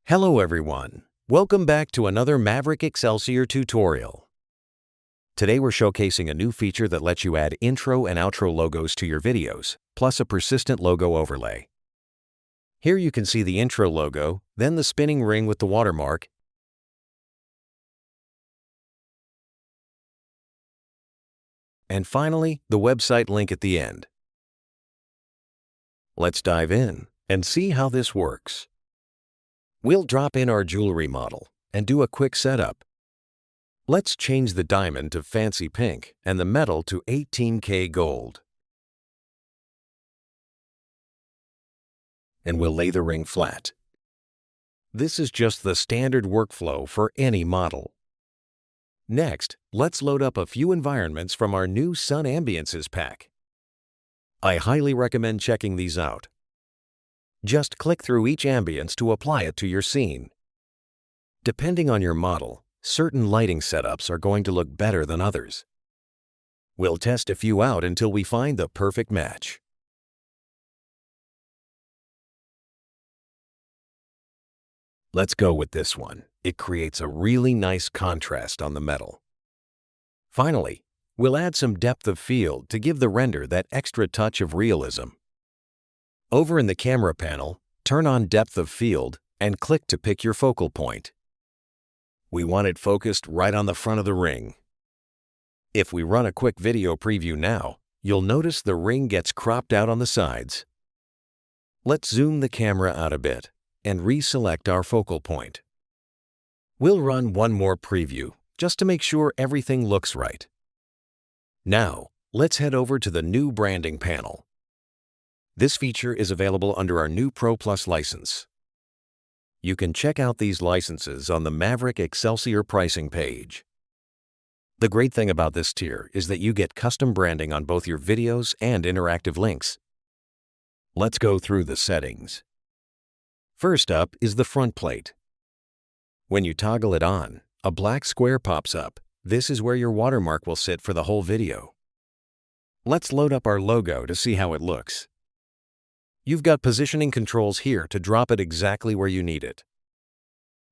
Hello everyone, welcome back to another Maverick Excelsior tutorial. Today we're showcasing a new feature that lets you add intro and outro logos to your videos, plus a persistent logo overlay. Here you can see the intro logo, then the spinning ring with the watermark, and finally the website link at the end. Let's dive in and see how this works. We'll drop in our jewelry model and do a quick setup. Let's change the diamond to fancy pink and the metal to 18K gold. And we'll lay the ring flat. This is just the standard workflow for any model. Next, let's load up a few environments from our new Sun Ambiances pack. I highly recommend checking these out. Just click through each ambience to apply it to your scene. Depending on your model, certain lighting setups are going to look better than others. We'll test a few out until we find the perfect match. Let's go with this one. It creates a really nice contrast on the metal. Finally, we'll add some depth of field to give the render that extra touch of realism. Over in the camera panel, turn on depth of field and click to pick your focal point. We want it focused right on the front of the ring. If we run a quick video preview now, you'll notice the ring gets cropped out on the sides. Let's zoom the camera out a bit and reselect our focal point. We'll run one more preview just to make sure everything looks right. Now, let's head over to the new branding panel. This feature is available under our new Pro Plus license. You can check out these licenses on the Maverick Excelsior pricing page. The great thing about this tier is that you get custom branding on both your videos and interactive links. Let's go through the settings. First up is the front plate. When you toggle it on, a black square pops up. This is where your watermark will sit for the whole video. Let's load up our logo to see how it looks. You've got positioning controls here to drop it exactly where you need it.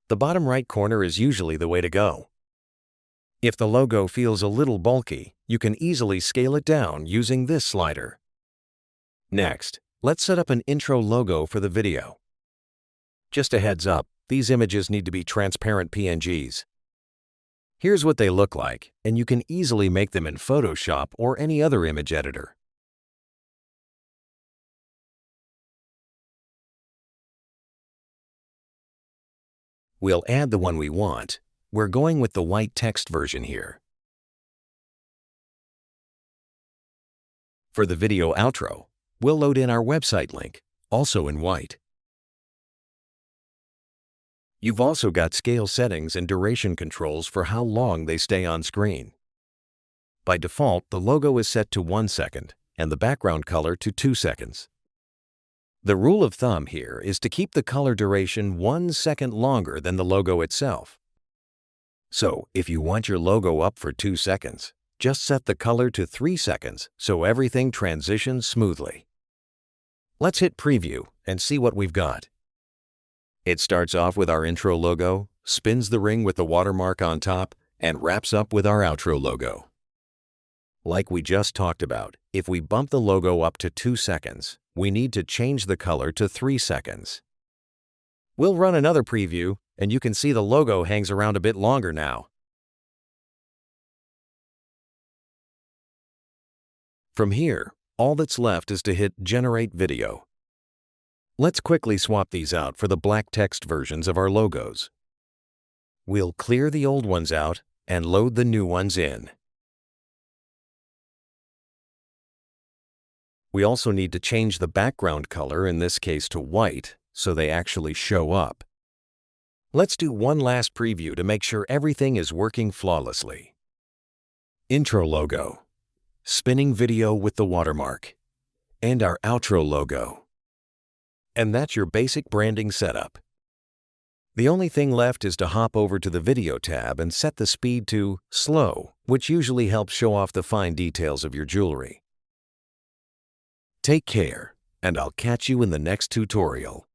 The bottom right corner is usually the way to go. If the logo feels a little bulky, you can easily scale it down using this slider. Next, let's set up an intro logo for the video. Just a heads up, these images need to be transparent PNGs. Here's what they look like, and you can easily make them in Photoshop or any other image editor. We'll add the one we want. We're going with the white text version here. For the video outro, we'll load in our website link, also in white. You've also got scale settings and duration controls for how long they stay on screen. By default, the logo is set to 1 second and the background color to 2 seconds. The rule of thumb here is to keep the color duration 1 second longer than the logo itself. So, if you want your logo up for 2 seconds, just set the color to 3 seconds so everything transitions smoothly. Let's hit preview and see what we've got. It starts off with our intro logo, spins the ring with the watermark on top, and wraps up with our outro logo. Like we just talked about, if we bump the logo up to 2 seconds, we need to change the color to 3 seconds. We'll run another preview, and you can see the logo hangs around a bit longer now. From here, all that's left is to hit Generate Video. Let's quickly swap these out for the black text versions of our logos. We'll clear the old ones out and load the new ones in. We also need to change the background color, in this case to white, so they actually show up. Let's do one last preview to make sure everything is working flawlessly. Intro logo, spinning video with the watermark, and our outro logo. And that's your basic branding setup. The only thing left is to hop over to the Video tab and set the speed to slow, which usually helps show off the fine details of your jewelry. Take care, and I'll catch you in the next tutorial.